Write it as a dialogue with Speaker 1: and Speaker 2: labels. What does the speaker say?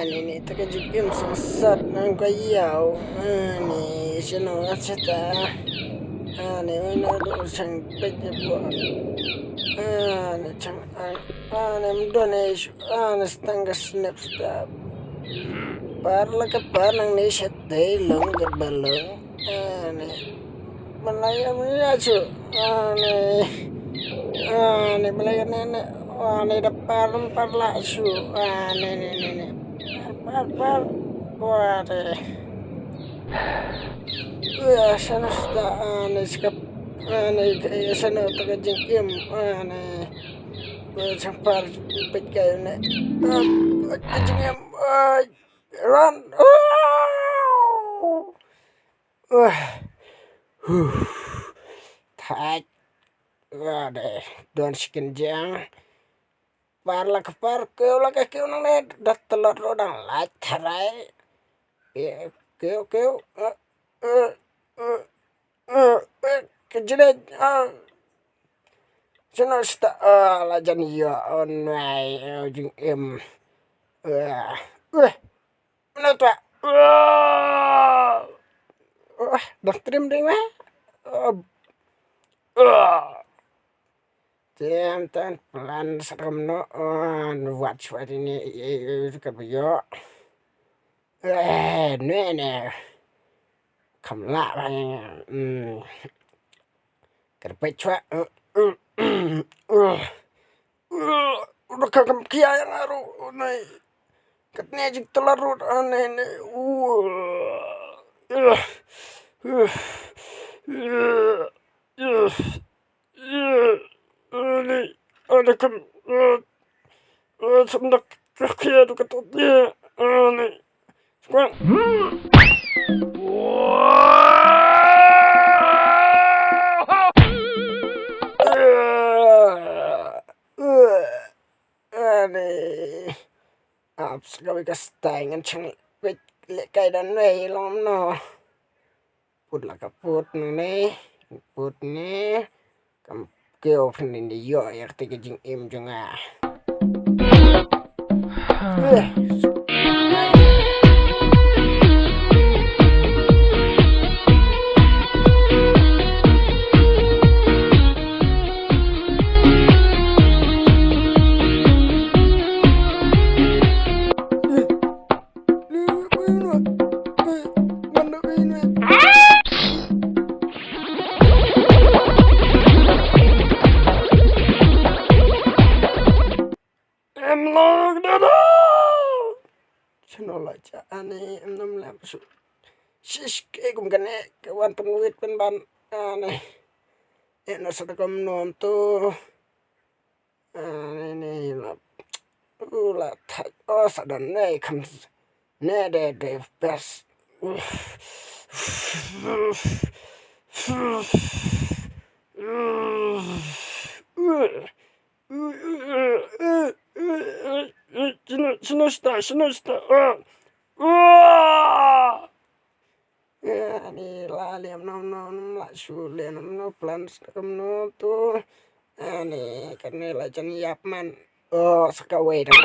Speaker 1: Ini terkejut sesat nang kayau. Ni shna cita. Ni ina do sang pait buat. Ni chang. Ni mdone ni setengah snap stop. Parla ka parang ni shat day long gerbalong. Ni Malaya aja. Ni Malaya nenek. Ni depan parla su. Ni. Par. Wah deh. Sana sudah ni sekap. Ni sana terkejut ni campar pait kayu ni. Kejengem. Run. Tight. Wah deh. Don sekenjang. Parla ke par keu nang ne dat telur rodang lait tarai. Keu. Kejelet. Sana sta lajan ya onai jing em. Mana tu? Dah trim ding mah. Tan pelan serem no buat suat ini kebiyo. Ne kamla kerpet cua. Udah kagam kia yang aru nai katnya jik telarut aneh ada kan sebentar kia tu ketutnya aneh sekarang apps kami kastangan cang wait lekay dan nei lom no put la kaput ni put ni kam kêu phình đi yo yak te jing em jonga Aja aneh enam lam su sis ke kum kan kawan penguit penban aneh enak sedekam nom tu ini lap la thai sadan nei kam ne de best shna. Ni la liam nom la shuh nom plan sekam nom tu ni kan ni la jan yap man sakawe dah